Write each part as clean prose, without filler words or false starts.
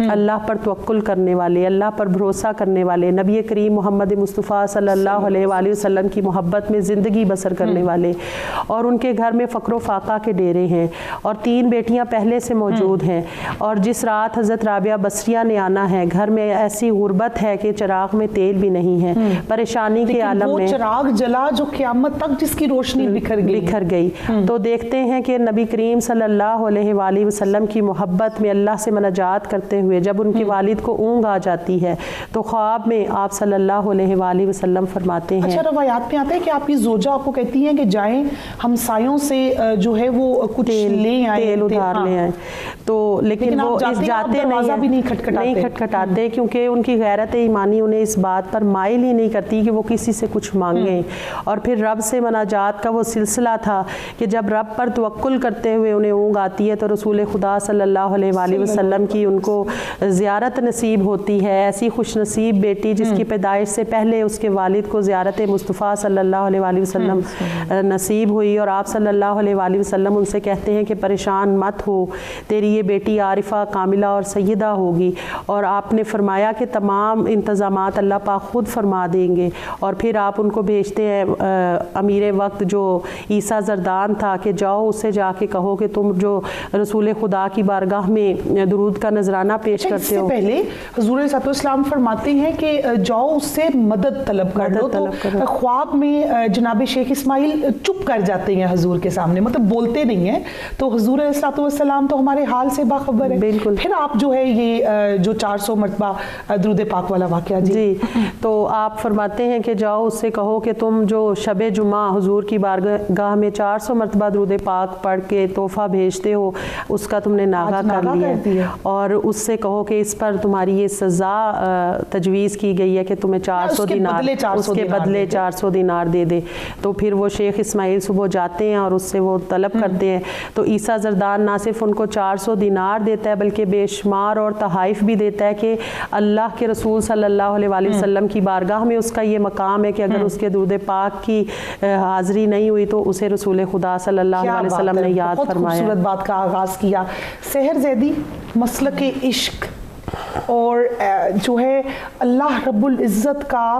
اللہ پر توکل کرنے والے, اللہ پر بھروسہ کرنے والے, نبی کریم محمد مصطفیٰ صلی اللہ علیہ وآلہ وسلم کی محبت میں زندگی بسر کرنے والے, اور ان کے گھر میں فقر و فاقہ کے ڈیرے ہیں, اور 3 بیٹیاں پہلے سے موجود ہیں, اور جس رات حضرت رابعہ بصریہ نے آنا ہے گھر میں ایسی غربت ہے کہ چراغ میں تیل بھی نہیں ہے, پریشانی کے عالم میں, وہ چراغ جلا جو قیامت تک جس کی روشنی بکھر گئی. تو دیکھتے ہیں کہ نبی کریم صلی اللہ علیہ وآلہ وسلم کی محبت میں اللہ سے مناجات کرتے ہوئے جب ان کے والد کو اونگ آ جاتی ہے تو خواب میں آپ صلی اللہ علیہ وآلہ وسلم فرماتے ہیں. اچھا, روایات میں آتا ہے کہ آپ کی زوجہ آپ کو کہتی ہیں کہ جائیں ہمسایوں سے جو ہے وہ کچھ لے آئیں, تیل ادھار لے آئیں, تو لیکن وہ جاتے نہیں کھٹکھٹاتے کیونکہ ان کی غیرت ایمانی انہیں اس بات پر مائل ہی نہیں کرتی کہ وہ کسی سے کچھ مانگیں. اور پھر رب سے مناجات کا وہ سلسلہ تھا کہ جب رب پر توکل کرتے ہوئے انہیں اونگ آتی ہے تو رسول خدا صلی اللہ علیہ وآلہ وسلم کی ان کو زیارت نصیب ہوتی ہے. ایسی خوش نصیب بیٹی جس کی پیدائش سے پہلے اس کے والد کو زیارت مصطفیٰ صلی اللہ علیہ وآلہ وسلم نصیب ہوئی, اور آپ صلی اللہ علیہ وآلہ وسلم ان سے کہتے ہیں کہ پریشان مت ہو, تیری یہ بیٹی عارفہ کاملہ اور سیدہ ہوگی. اور آپ نے فرمایا کہ تمام انتظامات اللہ پاک خود فرما دیں گے. اور پھر آپ ان کو بھیجتے ہیں امیر وقت جو عیسیٰ زردان تھا کہ جاؤ اس سے جا کے کہو کہ تم جو رسول خدا کی بارگاہ میں درود کا نذرانہ پیش کرتے ہو. پہلے حضور صلی اللہ علیہ وسلم فرماتے ہیں کہ جاؤ اس سے مدد طلب کر لو. تو خواب میں جناب شیخ اسماعیل چپ کر جاتے ہیں حضور کے سامنے, مطلب بولتے نہیں ہیں. تو حضور صلی اللہ علیہ وسلم تو ہمارے حال سے باخبر ہے. بالکل. پھر آپ جو ہے یہ جو 400 مرتبہ درود پاک والا واقعہ جی تو آپ فرماتے ہیں کہ جاؤ اس سے کہو کہ تم جو شب جمعہ حضور کی بارگاہ میں 400 مرتبہ درود پاک پڑھ کے تحفہ بھیجتے ہو اس کا تم نے ناغہ کر لیا, اور اس سے کہو کہ اس پر تمہاری یہ سزا تجویز کی گئی ہے کہ تمہیں 400 دینار اس کے بدلے 400 دینار دے دے. تو پھر وہ شیخ اسماعیل صبح جاتے ہیں اور اس سے وہ طلب کرتے ہیں. تو عیسیٰ زردان نہ صرف ان کو 400 دینار دیتا ہے بلکہ بے شمار اور تحائف بھی دیتا ہے کہ اللہ کے رسول صلی اللہ علیہ وآلہ وسلم کی بارگاہ میں اس کا یہ مقام ہے کہ اگر اس کے درود پاک کی حاضری نہیں ہوئی تو اسے رسول خدا صلی اللہ علیہ وسلم نے یاد فرمایا. بہت خوبصورت بات کا آغاز کیا. سحر زیدی, مسلک عشق اور جو ہے اللہ رب العزت کا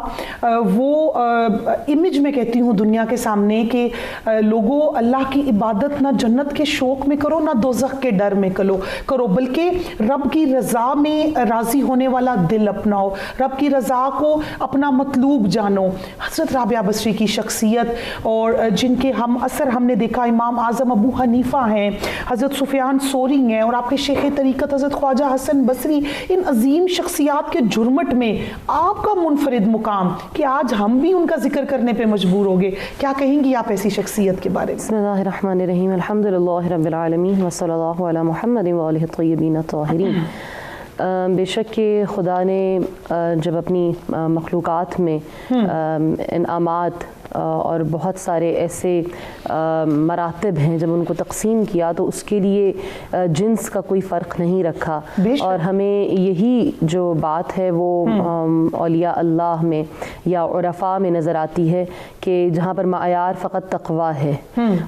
وہ امیج میں کہتی ہوں دنیا کے سامنے کہ لوگوں اللہ کی عبادت نہ جنت کے شوق میں کرو نہ دوزخ کے ڈر میں کرو بلکہ رب کی رضا میں راضی ہونے والا دل اپناؤ, رب کی رضا کو اپنا مطلوب جانو. حضرت رابعہ بصری کی شخصیت اور جن کے ہم اثر ہم نے دیکھا امام اعظم ابو حنیفہ ہیں, حضرت سفیان ثوری ہیں, اور آپ کے شیخ طریقت حضرت خواجہ حسن بصری, ان عظیم شخصیات کے جرمٹ میں آپ کا منفرد مقام کہ آج ہم بھی ان کا ذکر کرنے پہ مجبور ہو گئے. کیا کہیں گی آپ ایسی شخصیت کے بارے میں؟ بسم اللہ الرحمن الرحیم, الحمدللہ رب العالمین وصلی اللہ علی محمد وآلہ الطیبین الطاہرین. بے شک کہ خدا نے جب اپنی مخلوقات میں انعامات اور بہت سارے ایسے مراتب ہیں جب ان کو تقسیم کیا تو اس کے لیے جنس کا کوئی فرق نہیں رکھا, اور ہمیں یہی جو بات ہے وہ اولیاء اللہ میں یا عرفاء میں نظر آتی ہے کہ جہاں پر معیار فقط تقویٰ ہے,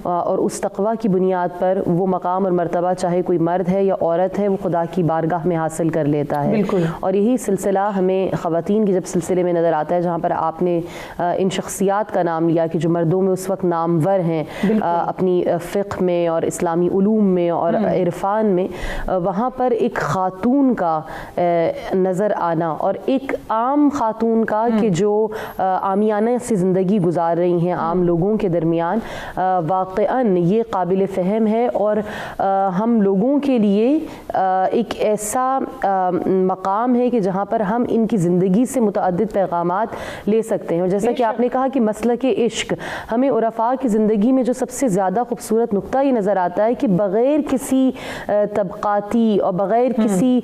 اور اس تقویٰ کی بنیاد پر وہ مقام اور مرتبہ چاہے کوئی مرد ہے یا عورت ہے وہ خدا کی بارگاہ میں حاصل کر لیتا ہے. اور یہی سلسلہ ہمیں خواتین کے جب سلسلے میں نظر آتا ہے جہاں پر آپ نے ان شخصیات کا نام لیا کہ جو مردوں میں اس وقت نامور ہیں اپنی فقہ میں اور اسلامی علوم میں اور عرفان میں, وہاں پر ایک خاتون کا نظر آنا اور ایک عام خاتون کا کہ جو عامیانہ سے زندگی گزار رہی ہیں عام لوگوں کے درمیان, واقعاً یہ قابل فہم ہے اور ہم لوگوں کے لیے ایک ایسا مقام ہے کہ جہاں پر ہم ان کی زندگی سے متعدد پیغامات لے سکتے ہیں. اور جیسا کہ آپ نے کہا کہ مسلک عشق, ہمیں عرفاء کی زندگی میں جو سب سے زیادہ خوبصورت نقطہ یہ نظر آتا ہے کہ بغیر کسی طبقاتی اور بغیر کسی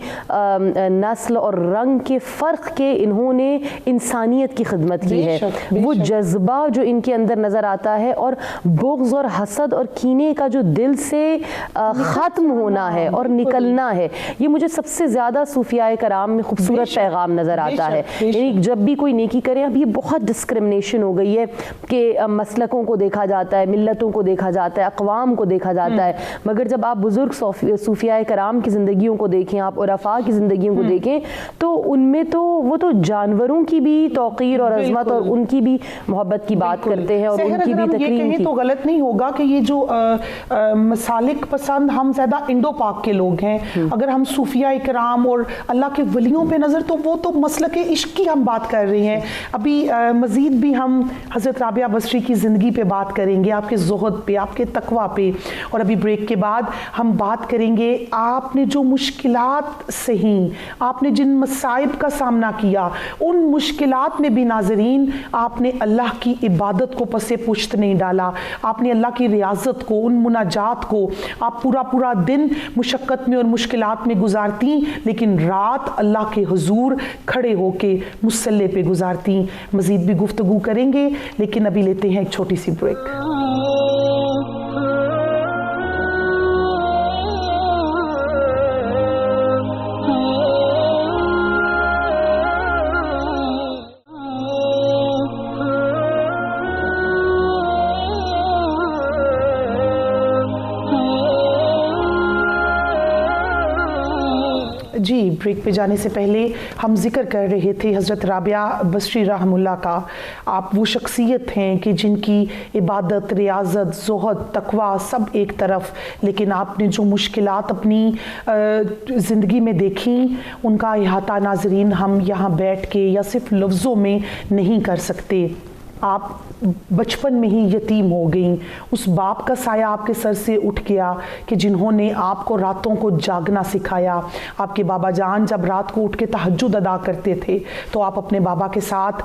نسل اور رنگ کے فرق کے انہوں نے انسانیت کی خدمت کی ہے. وہ جذبہ جو ان کے اندر نظر آتا ہے اور بغض اور حسد اور کینے کا جو دل سے ختم ہونا ہے اور نکلنا ہے، یہ مجھے سب سے زیادہ صوفیاء کرام میں خوبصورت پیغام نظر آتا ہے. یعنی جب بھی کوئی نیکی کرے، اب یہ بہت ڈسکرمنیشن ہو گئی ہے کہ مسلکوں کو دیکھا جاتا ہے، ملتوں کو دیکھا جاتا ہے، اقوام کو دیکھا جاتا ہے، مگر جب آپ بزرگ صوفیاء کرام کی زندگیوں کو دیکھیں، آپ عرفاء کی زندگیوں کو دیکھیں، تو ان میں تو وہ تو جانوروں کی بھی توقیر اور عظمت اور ان کی بھی محبت کی بات کرتے ہیں اور ان کی بھی تکریم کی. تو غلط نہیں ہوگا کہ یہ جو مسالک پسند ہم زیادہ انڈو پاک کے لوگ ہیں، اگر ہم صوفیاء کرام اور اللہ کے ولیوں پہ نظر، تو وہ تو مسلک عشق کی ہم بات کر رہے ہیں. ابھی مزید بھی ہم حضرت رابعہ بصری کی زندگی پہ بات کریں گے، آپ کے زہد پہ، آپ کے تقویٰ پہ، اور ابھی بریک کے بعد ہم بات کریں گے آپ نے جو مشکلات سہیں، آپ نے جن مصائب کا سامنا کیا، ان مشکلات میں بھی ناظرین آپ نے اللہ کی عبادت کو پس پشت نہیں ڈالا، آپ نے اللہ کی ریاضت کو، ان مناجات کو، آپ پورا دن مشقت میں اور مشکلات میں گزارتی، لیکن رات اللہ کے حضور کھڑے ہو کے مصلی پہ گزارتی. مزید بھی گفتگو کریں گے، لیکن ابھی لیتے ہیں ایک چھوٹی سی بریک. جی، بریک پہ جانے سے پہلے ہم ذکر کر رہے تھے حضرت رابعہ بصری رحم اللہ کا. آپ وہ شخصیت ہیں کہ جن کی عبادت، ریاضت، زہد، تقویٰ سب ایک طرف، لیکن آپ نے جو مشکلات اپنی زندگی میں دیکھیں، ان کا احاطہ ناظرین ہم یہاں بیٹھ کے یا صرف لفظوں میں نہیں کر سکتے. آپ بچپن میں ہی یتیم ہو گئیں، اس باپ کا سایہ آپ کے سر سے اٹھ گیا کہ جنہوں نے آپ کو راتوں کو جاگنا سکھایا. آپ کے بابا جان جب رات کو اٹھ کے تہجد ادا کرتے تھے تو آپ اپنے بابا کے ساتھ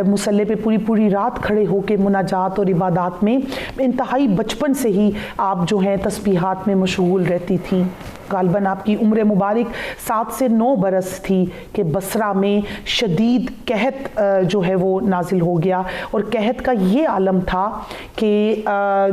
مصلی پہ پوری رات کھڑے ہو کے مناجات اور عبادات میں انتہائی بچپن سے ہی آپ جو ہیں تسبیحات میں مشغول رہتی تھیں. غالباً آپ کی عمر مبارک 7 سے 9 برس تھی کہ بصرہ میں شدید قحط جو ہے وہ نازل ہو گیا، اور قحط کا یہ عالم تھا کہ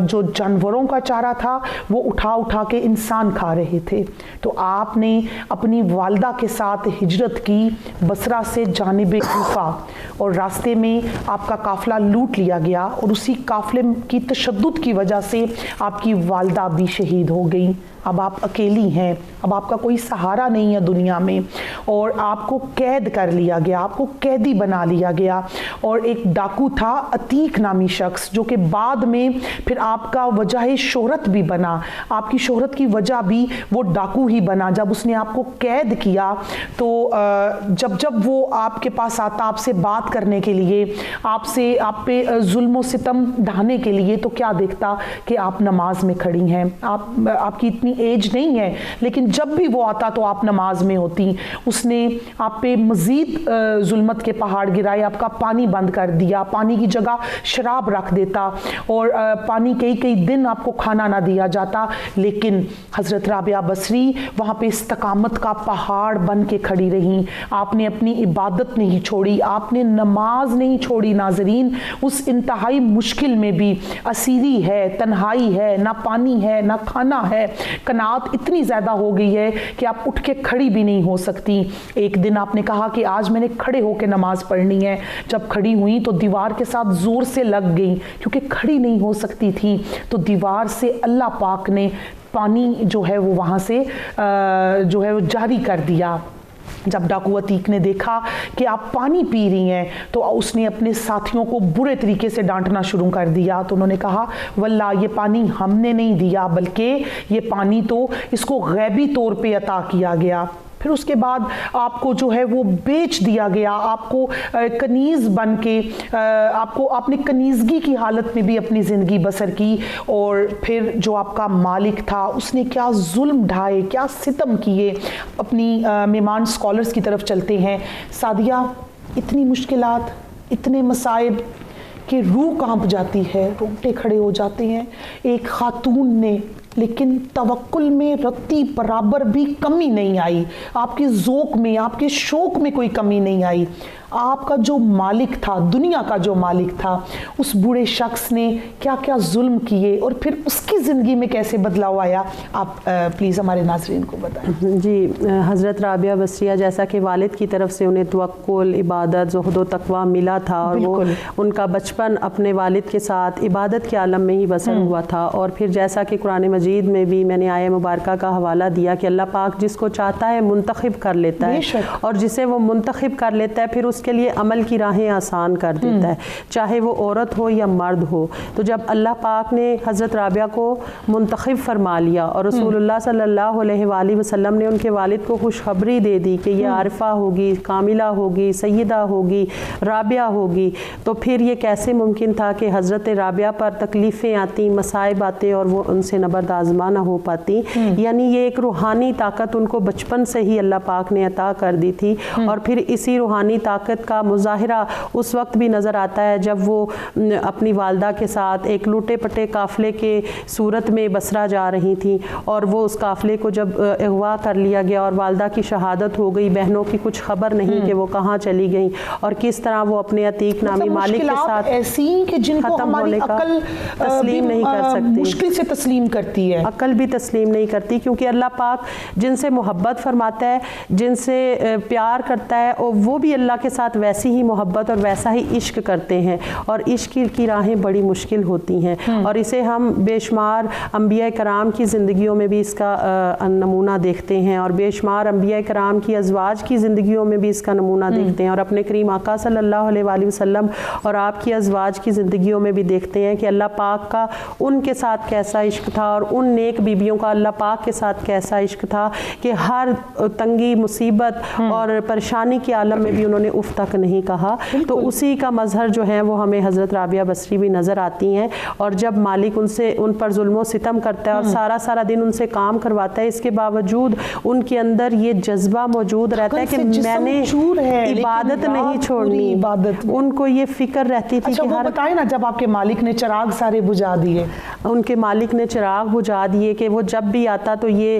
جو جانوروں کا چارہ تھا وہ اٹھا کے انسان کھا رہے تھے. تو آپ نے اپنی والدہ کے ساتھ ہجرت کی بصرہ سے جانب کوفہ، اور راستے میں آپ کا قافلہ لوٹ لیا گیا، اور اسی قافلے کی تشدد کی وجہ سے آپ کی والدہ بھی شہید ہو گئی. اب آپ اکیلی ہیں، اب آپ کا کوئی سہارا نہیں ہے دنیا میں، اور آپ کو قید کر لیا گیا، آپ کو قیدی بنا لیا گیا. اور ایک ڈاکو تھا عتیق نامی شخص، جو کہ بعد میں پھر آپ کا وجہ شہرت بھی بنا، آپ کی شہرت کی وجہ بھی وہ ڈاکو ہی بنا. جب اس نے آپ کو قید کیا تو جب وہ آپ کے پاس آتا آپ سے بات کرنے کے لیے، آپ پہ ظلم و ستم ڈھانے کے لیے، تو کیا دیکھتا کہ آپ نماز میں کھڑی ہیں. آپ کی اتنی ایج نہیں ہے، لیکن جب بھی وہ آتا تو آپ نماز میں ہوتی. اس نے آپ پہ مزید ظلمت کے پہاڑ گرائے، آپ کا پانی بند کر دیا، پانی کی جگہ شراب رکھ دیتا، اور پانی کئی دن آپ کو کھانا نہ دیا جاتا. لیکن حضرت رابعہ بصری وہاں پہ استقامت کا پہاڑ بن کے کھڑی رہیں. آپ نے اپنی عبادت نہیں چھوڑی، آپ نے نماز نہیں چھوڑی. ناظرین، اس انتہائی مشکل میں بھی اسیری ہے، تنہائی ہے، نہ پانی ہے، نہ کھانا ہے، قناعت اتنی زیادہ ہو گئی ہے کہ آپ اٹھ کے کھڑی بھی نہیں ہو سکتی. ایک دن آپ نے کہا کہ آج میں نے کھڑے ہو کے نماز پڑھنی ہے. جب کھڑی ہوئی تو دیوار کے ساتھ زور سے لگ گئی، کیونکہ کھڑی نہیں ہو سکتی تھی. تو دیوار سے اللہ پاک نے پانی جو ہے وہ وہاں سے جو ہے وہ جاری کر دیا. جب ڈاکو عتیق نے دیکھا کہ آپ پانی پی رہی ہیں تو اس نے اپنے ساتھیوں کو برے طریقے سے ڈانٹنا شروع کر دیا. تو انہوں نے کہا واللہ یہ پانی ہم نے نہیں دیا، بلکہ یہ پانی تو اس کو غیبی طور پہ عطا کیا گیا. پھر اس کے بعد آپ کو جو ہے وہ بیچ دیا گیا، آپ کو کنیز بن کے آپ نے کنیزگی کی حالت میں بھی اپنی زندگی بسر کی. اور پھر جو آپ کا مالک تھا اس نے کیا ظلم ڈھائے، کیا ستم کیے. اپنی مہمان اسکالرز کی طرف چلتے ہیں. سعدیہ، اتنی مشکلات، اتنے مصائب کہ روح کانپ جاتی ہے، رونگٹے کھڑے ہو جاتے ہیں. ایک خاتون نے لیکن توکل میں رتی برابر بھی کمی نہیں آئی، آپ کے ذوق میں، آپ کے شوق میں کوئی کمی نہیں آئی. آپ کا جو مالک تھا, دنیا کا جو مالک تھا, اس بوڑھے شخص نے کیا کیا ظلم کیے اور پھر اس کی زندگی میں کیسے بدلاؤ آیا, آپ پلیز ہمارے ناظرین کو بتائیں. جی, حضرت رابعہ بصریہ جیسا کہ والد کی طرف سے انہیں توکل, عبادت, زہد و تقویٰ ملا تھا, اور وہ ان کا بچپن اپنے والد کے ساتھ عبادت کے عالم میں ہی بسر ہوا تھا. اور پھر جیسا کہ قرآن مجید میں بھی میں نے آیہ مبارکہ کا حوالہ دیا کہ اللہ پاک جس کو چاہتا ہے منتخب کر لیتا ہے, اور جسے وہ منتخب کر لیتا ہے پھر اس کے لیے عمل کی راہیں آسان کر دیتا ہے, چاہے وہ عورت ہو یا مرد ہو. تو جب اللہ پاک نے حضرت رابعہ کو منتخب فرما لیا اور رسول اللہ صلی اللہ علیہ وآلہ وسلم نے ان کے والد کو خوشخبری دے دی کہ یہ عارفہ ہوگی, کاملہ ہوگی, سیدہ ہوگی, رابعہ ہوگی, تو پھر یہ کیسے ممکن تھا کہ حضرت رابعہ پر تکلیفیں آتی, مصائب آتے اور وہ ان سے نبرد آزما نہ ہو پاتی. یعنی یہ ایک روحانی طاقت ان کو بچپن سے ہی اللہ پاک نے عطا کر دی تھی. اور پھر اسی روحانی طاقت کا مظاہرہ اس وقت بھی نظر آتا ہے جب وہ اپنی والدہ کے ساتھ ایک لوٹے پٹے قافلے کے صورت میں بصرہ جا رہی تھیں, اور وہ اس قافلے کو جب اغوا کر لیا گیا اور والدہ کی شہادت ہو گئی, بہنوں کی کچھ خبر نہیں کہ وہ کہاں چلی گئیں, اور کس طرح وہ اپنے عتیق نامی مالک کے ساتھ ایسی کہ جن کو ہماری عقل تسلیم نہیں کر سکتی, مشکل سے تسلیم کرتی ہے, عقل بھی تسلیم نہیں کرتی, کیونکہ اللہ پاک جن سے محبت فرماتا ہے, جن سے پیار کرتا ہے, اور وہ بھی اللہ کے ساتھ ویسی ہی محبت اور ویسا ہی عشق کرتے ہیں, اور عشق کی راہیں بڑی مشکل ہوتی ہیں. اور اسے ہم بے شمار انبیاء کرام کی زندگیوں میں بھی اس کا نمونہ دیکھتے ہیں, اور بے شمار انبیاء کرام کی ازواج کی زندگیوں میں بھی اس کا نمونہ دیکھتے ہیں, اور اپنے کریم آقا صلی اللہ علیہ وآلہ وسلم اور آپ کی ازواج کی زندگیوں میں بھی دیکھتے ہیں کہ اللہ پاک کا ان کے ساتھ کیسا عشق تھا, اور ان نیک بیبیوں کا اللہ پاک کے ساتھ کیسا عشق تھا کہ ہر تنگی, مصیبت اور پریشانی کے عالم میں بھی انہوں نے اف تک نہیں کہا. تو اسی کا مظہر جو ہے وہ ہمیں حضرت رابعہ بصری بھی نظر آتی ہیں. اور جب مالک ان پر ظلم و ستم کرتا ہے اور سارا دن ان سے کام کرواتا ہے, اس کے باوجود ان کے اندر یہ جذبہ موجود رہتا ہے کہ میں نے عبادت نہیں چھوڑنی. ان کو یہ فکر رہتی تھی کہ وہ بتائیں نا, جب آپ کے مالک نے چراغ سارے بجھا دیے, ان کے مالک نے چراغ بجھا دیے کہ وہ جب بھی آتا تو یہ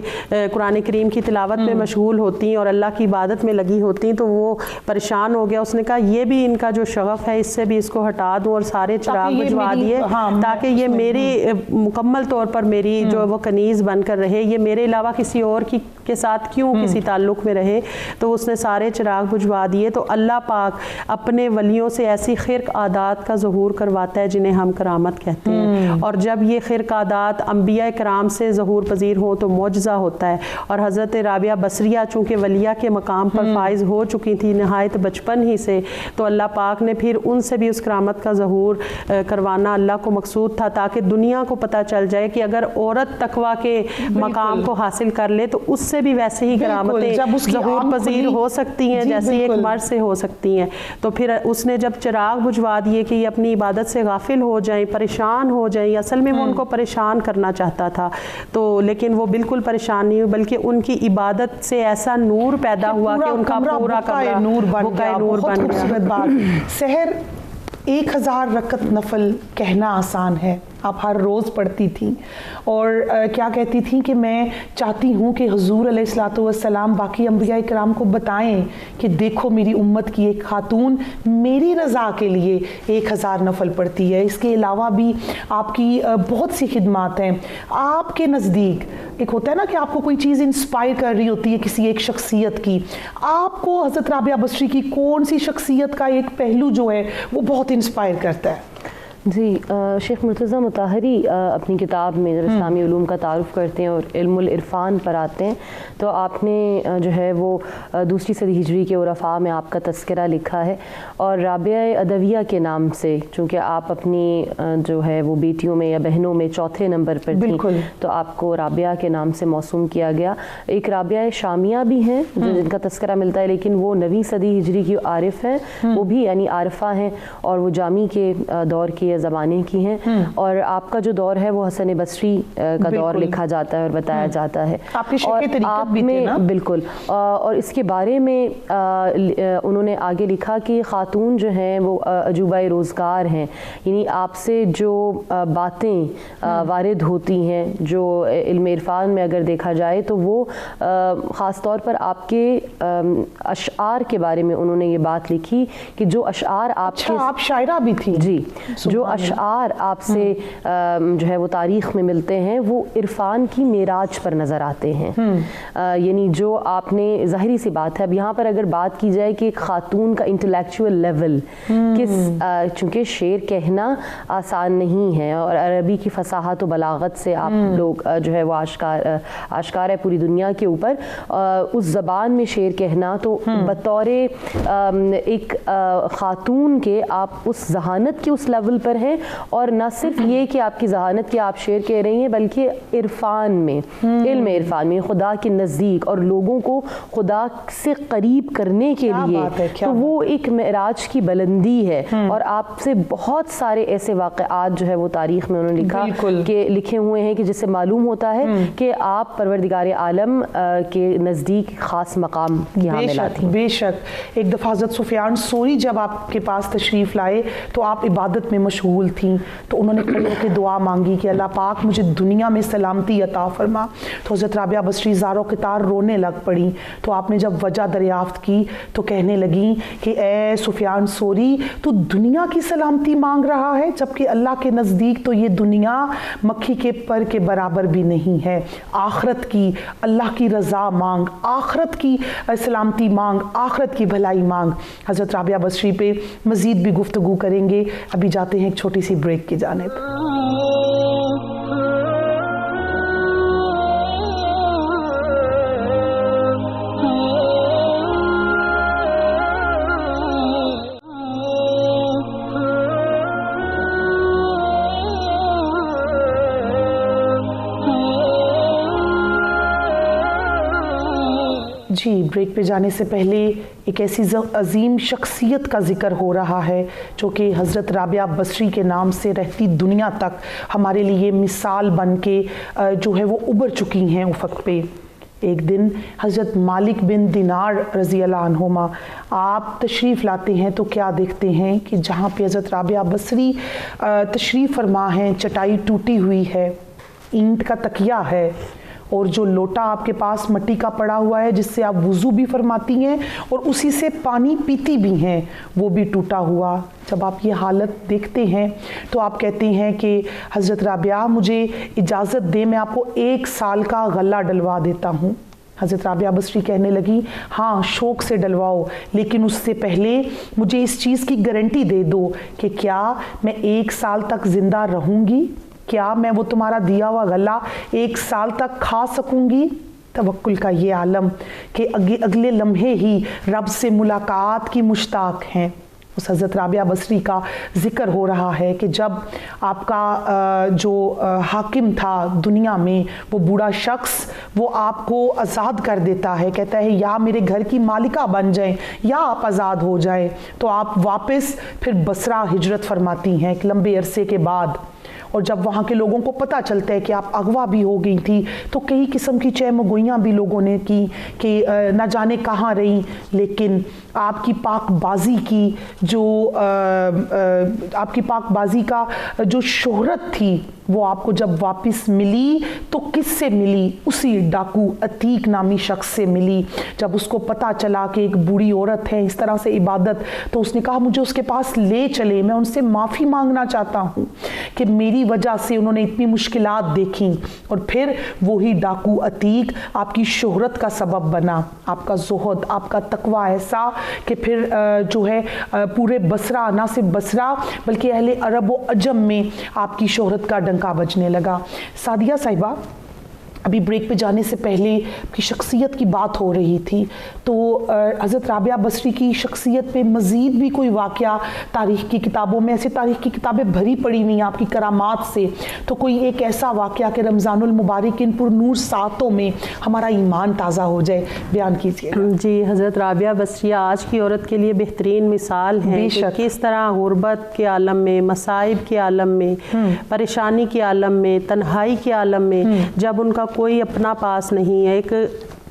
قرآن کریم کی تلاوت میں مشغول ہوتی اور اللہ کی عبادت میں لگی ہوتی, تو وہ پریشان ہو گیا. اس نے کہا یہ بھی ان کا جو شغف ہے اس سے بھی اس کو ہٹا دوں, اور سارے چراغ بجھوا دیے تاکہ یہ میری مکمل طور پر میری جو وہ کنیز بن کر رہے, یہ میرے علاوہ کسی اور کے ساتھ کیوں کسی تعلق میں رہے. تو اس نے سارے چراغ بجھوا دیے. تو اللہ پاک اپنے ولیوں سے ایسی خرق عادات کا ظہور کرواتا ہے جنہیں ہم کرامت کہتے ہیں, اور جب یہ خرق عادات انبیاء کرام سے ظہور پذیر ہوں تو معجزہ ہوتا ہے. اور حضرت رابعہ بصریہ چونکہ ولیہ کے مقام پر فائز ہو چکی تھی نہایت بچپن ہی سے, تو اللہ پاک نے پھر ان سے بھی اس کرامت کا ظہور کروانا اللہ کو مقصود تھا, تاکہ دنیا کو پتہ چل جائے کہ اگر عورت تقویٰ کے مقام کو حاصل کر لے تو اس سے بھی ویسے ہی کرامتیں ظہور پذیر ہو سکتی ہیں جیسے ایک مرد سے ہو سکتی ہیں. تو پھر اس نے جب چراغ بجھوا دیے کہ یہ اپنی عبادت سے غافل ہو جائیں, پریشان ہو جائیں, اصل میں وہ ان کو پریشان کرنا چاہتا تھا, تو لیکن وہ بالکل پریشان نہیں ہوئی, بلکہ ان کی عبادت سے ایسا نور پیدا ہوا کہ ان کا پورا کمرہ نور بن گیا. سحر 1000 رکعت نفل کہنا آسان ہے, آپ ہر روز پڑھتی تھیں, اور کیا کہتی تھیں کہ میں چاہتی ہوں کہ حضور علیہ الصلوۃ والسلام باقی انبیاء کرام کو بتائیں کہ دیکھو میری امت کی ایک خاتون میری رضا کے لیے 1000 نفل پڑھتی ہے. اس کے علاوہ بھی آپ کی بہت سی خدمات ہیں. آپ کے نزدیک ایک ہوتا ہے نا کہ آپ کو کوئی چیز انسپائر کر رہی ہوتی ہے کسی ایک شخصیت کی, آپ کو حضرت رابعہ بصری کی کون سی شخصیت کا ایک پہلو جو ہے وہ بہت انسپائر کرتا ہے؟ جی, شیخ مرتضیٰ مطہری اپنی کتاب میں جب اسلامی علوم کا تعارف کرتے ہیں اور علم العرفان پر آتے ہیں, تو آپ نے جو ہے وہ 2 صدی ہجری کے عرفاء میں آپ کا تذکرہ لکھا ہے, اور رابعہ ادویہ کے نام سے, چونکہ آپ اپنی جو ہے وہ بیٹیوں میں یا بہنوں میں 4تھے نمبر پر تھیں, تو آپ کو رابعہ کے نام سے موسوم کیا گیا. ایک رابعہ شامیہ بھی ہیں جن کا تذکرہ ملتا ہے, لیکن وہ 9ویں صدی ہجری کی عارف ہیں, وہ بھی یعنی عارفہ ہیں, اور وہ جامی کے دور کی یہ زمانے کی ہیں, اور آپ کا جو دور ہے وہ حسن بصری کا دور لکھا جاتا ہے اور بتایا جاتا ہے. اور آپ میں بالکل, اور اس کے بارے میں انہوں نے آگے لکھا کہ خاتون جو ہیں وہ عجوبہ روزگار ہیں, یعنی آپ سے جو باتیں وارد ہوتی ہیں, جو علم عرفان میں اگر دیکھا جائے تو وہ خاص طور پر آپ کے اشعار کے بارے میں انہوں نے یہ بات لکھی کہ جو اشعار آپ شاعرہ بھی تھی جی, جو اشعار آپ سے جو ہے وہ تاریخ میں ملتے ہیں وہ عرفان کی معراج پر نظر آتے ہیں. یعنی جو آپ نے, ظاہری سی بات ہے اب یہاں پر اگر بات کی جائے کہ ایک خاتون کا انٹلیکچوئل لیول کس, چونکہ شعر کہنا آسان نہیں ہے اور عربی کی فصاحت و بلاغت سے آپ لوگ جو ہے وہ آشکار ہے پوری دنیا کے اوپر, اس زبان میں شعر کہنا تو بطور ایک خاتون کے آپ اس ذہانت کے اس لیول پر ہیں, اور نہ صرف یہ کہ آپ کی ذہانت کے آپ شعر کہہ رہی ہیں بلکہ عرفان میں, علم عرفان میں خدا کے نزدیک اور لوگوں کو خدا سے قریب کرنے کے لیے تو وہ ایک معراج کی بلندی ہے. اور آپ سے بہت سارے ایسے واقعات جو ہے وہ تاریخ میں انہوں نے لکھا کہ لکھے ہوئے ہیں کہ جس سے معلوم ہوتا ہے کہ آپ پروردگار عالم کے نزدیک خاص مقام کی حاملہ تھیں. بے شک. ایک دفعہ حضرت سفیان ثوری جب آپ کے پاس تشریف لائے تو آپ عبادت میں مشغول تھیں, تو انہوں نے کھڑے ہو کے دعا مانگی کہ اللہ پاک مجھے دنیا میں سلامتی عطا فرما. تو حضرت رابعہ بصری زاروں قطار رونے لگ پڑی. تو آپ نے جب وجہ دریافت کی تو کہنے لگیں کہ اے سفیان ثوری, تو دنیا کی سلامتی مانگ رہا ہے جبکہ اللہ کے نزدیک تو یہ دنیا مکھی کے پر کے برابر بھی نہیں ہے. آخرت کی, اللہ کی رضا مانگ, آخرت کی سلامتی مانگ, آخرت کی بھلائی مانگ. حضرت رابعہ بصری پہ مزید بھی گفتگو کریں گے. ابھی جاتے ہیں ایک چھوٹی سی بریک کی جانب. جی, بریک پہ جانے سے پہلے ایک ایسی عظیم شخصیت کا ذکر ہو رہا ہے جو کہ حضرت رابعہ بصری کے نام سے رہتی دنیا تک ہمارے لیے مثال بن کے جو ہے وہ ابھر چکی ہیں افق پہ. ایک دن حضرت مالک بن دینار رضی اللہ عنہما آپ تشریف لاتے ہیں تو کیا دیکھتے ہیں کہ جہاں پہ حضرت رابعہ بصری تشریف فرما ہیں چٹائی ٹوٹی ہوئی ہے, اینٹ کا تکیہ ہے, اور جو لوٹا آپ کے پاس مٹی کا پڑا ہوا ہے جس سے آپ وضو بھی فرماتی ہیں اور اسی سے پانی پیتی بھی ہیں وہ بھی ٹوٹا ہوا. جب آپ یہ حالت دیکھتے ہیں تو آپ کہتے ہیں کہ حضرت رابعہ مجھے اجازت دے, میں آپ کو 1 سال کا غلہ ڈلوا دیتا ہوں. حضرت رابعہ بصری کہنے لگی ہاں شوق سے ڈلواؤ, لیکن اس سے پہلے مجھے اس چیز کی گارنٹی دے دو کہ کیا میں 1 سال تک زندہ رہوں گی, کیا میں وہ تمہارا دیا ہوا غلہ 1 سال تک کھا سکوں گی. توکل کا یہ عالم کہ اگلے لمحے ہی رب سے ملاقات کی مشتاق ہیں. اس حضرت رابعہ بصری کا ذکر ہو رہا ہے کہ جب آپ کا جو حاکم تھا دنیا میں, وہ بوڑھا شخص, وہ آپ کو آزاد کر دیتا ہے, کہتا ہے یا میرے گھر کی مالکہ بن جائیں یا آپ آزاد ہو جائیں, تو آپ واپس پھر بصرہ ہجرت فرماتی ہیں ایک لمبے عرصے کے بعد. اور جب وہاں کے لوگوں کو پتہ چلتا ہے کہ آپ اغوا بھی ہو گئی تھی تو کئی قسم کی چہم گوئیاں بھی لوگوں نے کی کہ نہ جانے کہاں رہی, لیکن آپ کی پاک بازی کی جو آپ کی پاک بازی کا جو شہرت تھی وہ آپ کو جب واپس ملی تو کس سے ملی؟ اسی ڈاکو عتیق نامی شخص سے ملی. جب اس کو پتہ چلا کہ ایک بوڑھی عورت ہے اس طرح سے عبادت, تو اس نے کہا مجھے اس کے پاس لے چلے, میں ان سے معافی مانگنا چاہتا ہوں کہ میری وجہ سے انہوں نے اتنی مشکلات دیکھیں. اور پھر وہی ڈاکو عتیق آپ کی شہرت کا سبب بنا, آپ کا زہد, آپ کا تقوی ایسا کہ پھر جو ہے پورے بصرہ, نہ صرف بصرہ بلکہ اہل عرب و عجم میں آپ کی شہرت کا ڈنکا بجنے لگا. سعدیہ صاحبہ, ابھی بریک پہ جانے سے پہلے کی شخصیت کی بات ہو رہی تھی، تو حضرت رابعہ بصری کی شخصیت پہ مزید بھی کوئی واقعہ تاریخ کی کتابوں میں، ایسے تاریخ کی کتابیں بھری پڑی ہوئی ہیں آپ کی کرامات سے، تو کوئی ایک ایسا واقعہ کہ رمضان المبارک ان پر نور ساتوں میں ہمارا ایمان تازہ ہو جائے، بیان کیجیے۔ جی، حضرت رابعہ بصریہ آج کی عورت کے لیے بہترین مثال ہے کہ کس طرح غربت کے عالم میں، مصائب کے عالم میں، پریشانی کے عالم میں، تنہائی کے عالم میں، جب ان کا کوئی اپنا پاس نہیں ہے،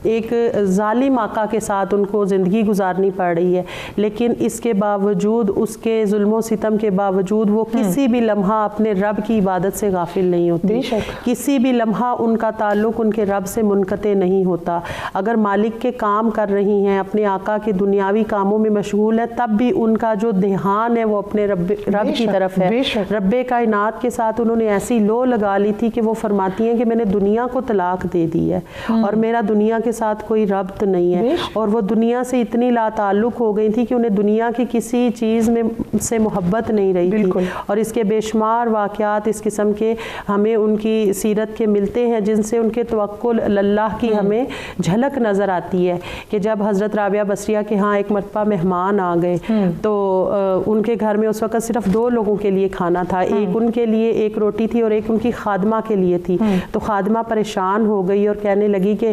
ایک ظالم آقا کے ساتھ ان کو زندگی گزارنی پڑ رہی ہے، لیکن اس کے باوجود، اس کے ظلم و ستم کے باوجود وہ کسی بھی لمحہ اپنے رب کی عبادت سے غافل نہیں ہوتی، کسی بھی لمحہ ان کا تعلق ان کے رب سے منقطع نہیں ہوتا۔ اگر مالک کے کام کر رہی ہیں، اپنے آقا کے دنیاوی کاموں میں مشغول ہے، تب بھی ان کا جو دھیان ہے وہ اپنے رب کی طرف ہے۔ رب کائنات کے ساتھ انہوں نے ایسی لو لگا لی تھی کہ وہ فرماتی ہیں کہ میں نے دنیا کو طلاق دے دی ہے اور میرا دنیا کے ساتھ کوئی ربط نہیں ہے، اور وہ دنیا سے اتنی لا تعلق ہو گئی تھی کہ انہیں دنیا کی کسی چیز میں سے محبت نہیں رہی تھی، اور اس کے بے شمار واقعات اس قسم کے ہمیں ان کی سیرت کے ملتے ہیں جن سے ان کے توکل اللہ کی ہمیں جھلک نظر آتی ہے کہ جب حضرت رابعہ بصریہ کے ہاں ایک مرتبہ مہمان آ گئے تو ان کے گھر میں اس وقت صرف 2 لوگوں کے لیے کھانا تھا، ایک ان کے لیے ایک روٹی تھی اور ایک ان کی خادمہ کے لیے تھی، تو خادمہ پریشان ہو گئی اور کہنے لگی کہ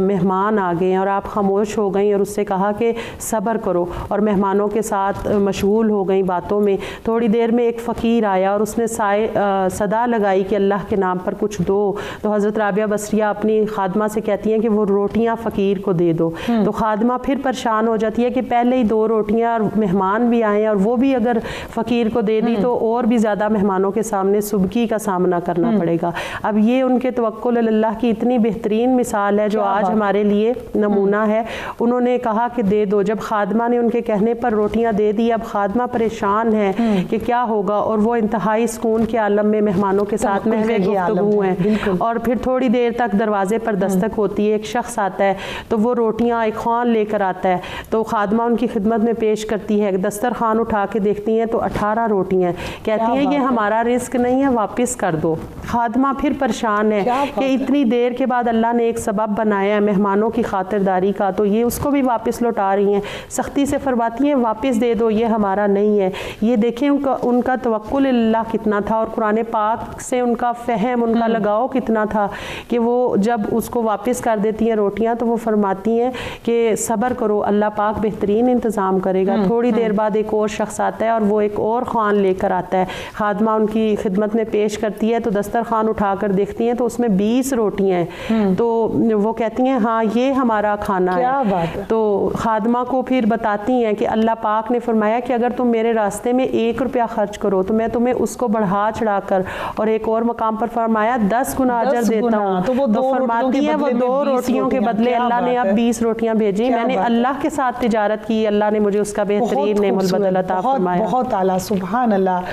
مہمان آ گئے ہیں، اور آپ خاموش ہو گئیں اور اس سے کہا کہ صبر کرو، اور مہمانوں کے ساتھ مشغول ہو گئیں باتوں میں۔ تھوڑی دیر میں ایک فقیر آیا اور اس نے صدا لگائی کہ اللہ کے نام پر کچھ دو، تو حضرت رابعہ بصریہ اپنی خادمہ سے کہتی ہیں کہ وہ روٹیاں فقیر کو دے دو، تو خادمہ پھر پریشان ہو جاتی ہے کہ پہلے ہی 2 روٹیاں اور مہمان بھی آئے اور وہ بھی اگر فقیر کو دے دی تو اور بھی زیادہ مہمانوں کے سامنے سبکی کا سامنا کرنا پڑے گا۔ اب یہ ان کے توکل اللہ کی اتنی بہترین مثال ہے جو آج ہمارے لیے نمونہ ہے۔ انہوں نے کہا کہ دے دو، جب خادمہ نے ان کے کہنے پر روٹیاں دے دی، اب خادمہ پریشان ہے کہ کیا ہوگا، اور وہ انتہائی سکون کے عالم میں مہمانوں کے ساتھ محو گفتگو ہیں، اور پھر تھوڑی دیر تک دروازے پر دستک ہوتی ہے، ایک شخص آتا ہے تو وہ روٹیاں ایک خوان لے کر آتا ہے، تو خادمہ ان کی خدمت میں پیش کرتی ہے، دسترخوان اٹھا کے دیکھتی ہیں تو 18 روٹیاں، کہتی ہیں یہ ہمارا رزق نہیں ہے، واپس کر دو۔ خادمہ پھر پریشان ہے کہ اتنی دیر کے بعد اللہ نے ایک سبب بنایا ہے مہمانوں کی خاطرداری کا، تو یہ اس کو بھی واپس لوٹا رہی ہیں، سختی سے فرماتی ہیں واپس دے دو، یہ ہمارا نہیں ہے۔ یہ دیکھیں ان کا توکل اللہ کتنا تھا، اور قرآن پاک سے ان کا فہم، ان کا لگاؤ کتنا تھا کہ وہ جب اس کو واپس کر دیتی ہیں روٹیاں تو وہ فرماتی ہیں کہ صبر کرو، اللہ پاک بہترین انتظام کرے گا۔ تھوڑی دیر بعد ایک اور شخص آتا ہے اور وہ ایک اور خوان لے کر آتا ہے، خادمہ ان کی خدمت میں پیش کرتی ہے تو دسترخوان اٹھا کر دیکھتی ہیں تو اس میں 20 روٹیاں ہیں، تو وہ کہتی ہیں ہاں یہ ہمارا کھانا ہے۔ تو خادمہ کو پھر بتاتی ہیں کہ اللہ پاک نے فرمایا کہ اگر تم میرے راستے میں 1 روپیہ خرچ کرو تو میں تمہیں اس کو بڑھا چڑھا کر، اور ایک اور مقام پر فرمایا 10 گنا اجر دیتا ہوں، تو فرماتی ہے وہ 2 روٹیوں کے بدلے اللہ نے اب 20 روٹیاں بھیجی، میں نے اللہ کے ساتھ تجارت کی، اللہ نے مجھے اس کا بہترین نعم البدل عطا فرمایا۔ بہت اعلیٰ، سبحان اللہ۔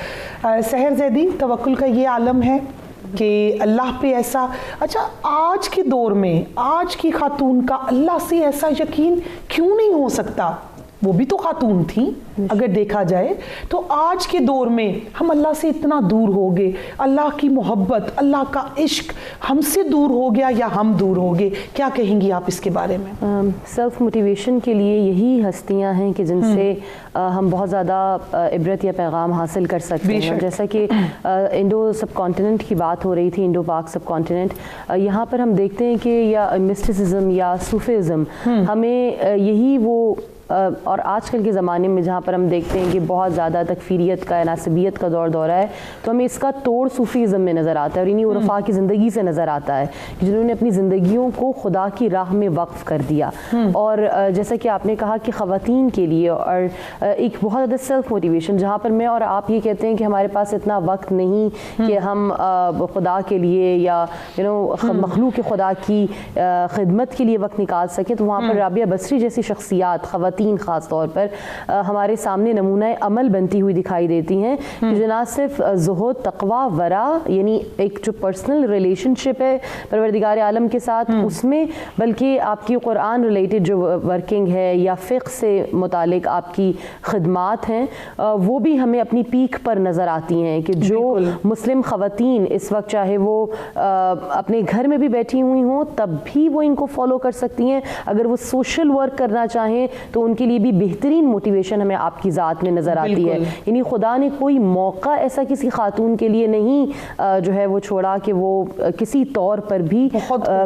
سحر زیدی، توکل کا یہ عالم ہے کہ اللہ پہ ایسا، اچھا آج کے دور میں آج کی خاتون کا اللہ سے ایسا یقین کیوں نہیں ہو سکتا؟ وہ بھی تو خاتون تھیں اگر دیکھا جائے، تو آج کے دور میں ہم اللہ سے اتنا دور ہو گئے، اللہ کی محبت، اللہ کا عشق ہم سے دور ہو گیا یا ہم دور ہو گئے؟ کیا کہیں گی آپ اس کے بارے میں؟ سیلف موٹیویشن کے لیے یہی ہستیاں ہیں کہ جن سے ہم بہت زیادہ عبرت یا پیغام حاصل کر سکتے ہیں، جیسا کہ انڈو سب کانٹیننٹ کی بات ہو رہی تھی، انڈو پاک سب کانٹیننٹ، یہاں پر ہم دیکھتے ہیں کہ یا مسٹسزم یا صوفیزم ہمیں یہی وہ، اور آج کل کے زمانے میں جہاں پر ہم دیکھتے ہیں کہ بہت زیادہ تکفیریت کا، ناسبیت کا دورہ ہے، تو ہمیں اس کا توڑ صوفیزم میں نظر آتا ہے، اور انہی عرفاء کی زندگی سے نظر آتا ہے جنہوں نے اپنی زندگیوں کو خدا کی راہ میں وقف کر دیا۔ اور جیسا کہ آپ نے کہا کہ خواتین کے لیے، اور ایک بہت زیادہ سیلف موٹیویشن، جہاں پر میں اور آپ یہ کہتے ہیں کہ ہمارے پاس اتنا وقت نہیں کہ ہم خدا کے لیے یا مخلوق خدا کی خدمت کے لیے وقت نکال سکیں، تو وہاں پر رابعہ بصری جیسی شخصیات، خواتین خواتین خاص طور پر ہمارے سامنے نمونہ عمل بنتی ہوئی دکھائی دیتی ہیں جو نہ صرف زہد، تقوی، ورع، یعنی ایک جو پرسنل ریلیشن شپ ہے پروردگار عالم کے ساتھ اس میں، بلکہ آپ کی قرآن ریلیٹڈ جو ورکنگ ہے یا فقہ سے متعلق آپ کی خدمات ہیں وہ بھی ہمیں اپنی پیک پر نظر آتی ہیں کہ جو مسلم خواتین اس وقت چاہے وہ اپنے گھر میں بھی بیٹھی ہوئی ہوں تب بھی وہ ان کو فالو کر سکتی ہیں، اگر وہ سوشل ورک کرنا چاہیں تو ان کے لیے بھی بہترین موٹیویشن ہمیں آپ کی ذات میں نظر آتی ہے. یعنی خدا نے کوئی موقع ایسا کسی خاتون کے لیے نہیں جو ہے وہ چھوڑا کہ وہ کسی طور پر بھی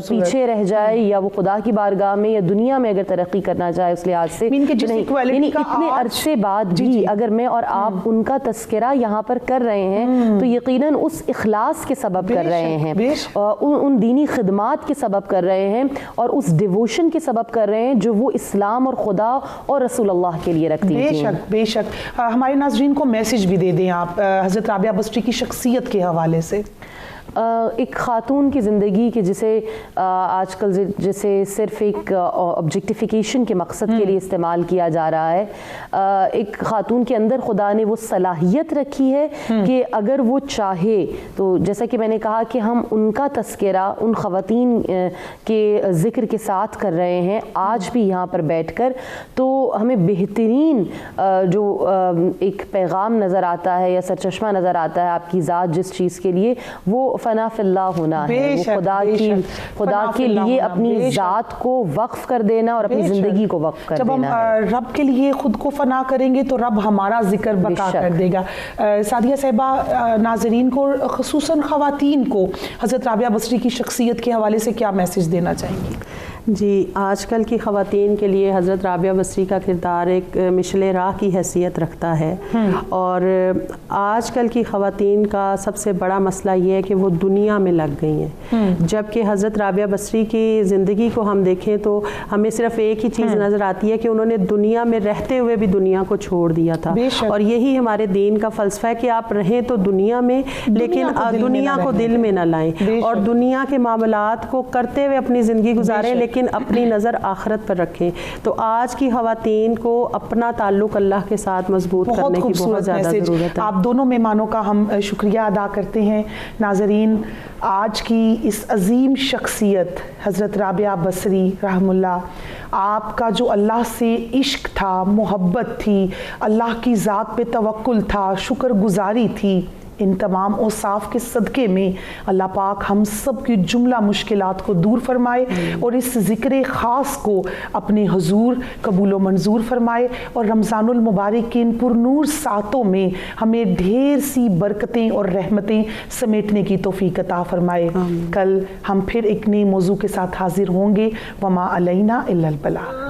پیچھے رہ جائے یا وہ خدا کی بارگاہ میں یا دنیا میں اگر ترقی کرنا چاہے اس لحاظ سے. یعنی اتنے عرصے بعد بھی اگر میں اور آپ ان کا تذکرہ یہاں پر کر رہے ہیں تو یقیناً اس اخلاص کے سبب کر رہے ہیں، ان دینی خدمات کے سبب کر رہے ہیں اور اس ڈیووشن کے سبب کر رہے ہیں جو وہ اسلام اور خدا اور رسول اللہ کے لیے رکھتی ہیں. بے شک بے شک. ہمارے ناظرین کو میسج بھی دے دیں آپ حضرت رابعہ بصری کی شخصیت کے حوالے سے. ایک خاتون کی زندگی کہ جسے آج کل جسے صرف ایک آبجیکٹیفیکیشن کے مقصد کے لیے استعمال کیا جا رہا ہے، ایک خاتون کے اندر خدا نے وہ صلاحیت رکھی ہے کہ اگر وہ چاہے تو جیسا کہ میں نے کہا کہ ہم ان کا تذکرہ ان خواتین کے ذکر کے ساتھ کر رہے ہیں آج بھی یہاں پر بیٹھ کر، تو ہمیں بہترین جو ایک پیغام نظر آتا ہے یا سرچشمہ نظر آتا ہے آپ کی ذات جس چیز کے لیے، وہ فنا فی اللہ ہونا ہے، وہ خدا کے لیے اپنی ذات کو وقف کر دینا اور اپنی زندگی کو وقف کر دینا. جب ہم رب کے لیے خود کو فنا کریں گے تو رب ہمارا ذکر بقا کر دے گا. سعدیہ صاحبہ ناظرین کو خصوصاً خواتین کو حضرت رابعہ بصری کی شخصیت کے حوالے سے کیا میسج دینا چاہیں گی؟ جی، آج کل کی خواتین کے لیے حضرت رابعہ بصری کا کردار ایک مشل راہ کی حیثیت رکھتا ہے، اور آج کل کی خواتین کا سب سے بڑا مسئلہ یہ ہے کہ وہ دنیا میں لگ گئی ہیں، جبکہ حضرت رابعہ بصری کی زندگی کو ہم دیکھیں تو ہمیں صرف ایک ہی چیز نظر آتی ہے کہ انہوں نے دنیا میں رہتے ہوئے بھی دنیا کو چھوڑ دیا تھا، اور یہی ہمارے دین کا فلسفہ ہے کہ آپ رہیں تو دنیا میں لیکن دنیا کو دل میں نہ لائیں اور دنیا کے معاملات کو کرتے ہوئے اپنی زندگی گزاریں لیکن اپنی نظر آخرت پر رکھیں. تو آج کی خواتین کو اپنا تعلق اللہ کے ساتھ مضبوط کرنے کی بہت زیادہ ضرورت ہے. آپ دونوں مہمانوں کا ہم شکریہ ادا کرتے ہیں. ناظرین، آج کی اس عظیم شخصیت حضرت رابعہ بصری رحم اللہ، آپ کا جو اللہ سے عشق تھا، محبت تھی، اللہ کی ذات پہ توکل تھا، شکر گزاری تھی، ان تمام اوصاف کے صدقے میں اللہ پاک ہم سب کی جملہ مشکلات کو دور فرمائے اور اس ذکر خاص کو اپنے حضور قبول و منظور فرمائے، اور رمضان المبارک کے ان پرنور ساتوں میں ہمیں ڈھیر سی برکتیں اور رحمتیں سمیٹنے کی توفیق عطا فرمائے. کل ہم پھر ایک نئے موضوع کے ساتھ حاضر ہوں گے. وما علینا الا البلاغ.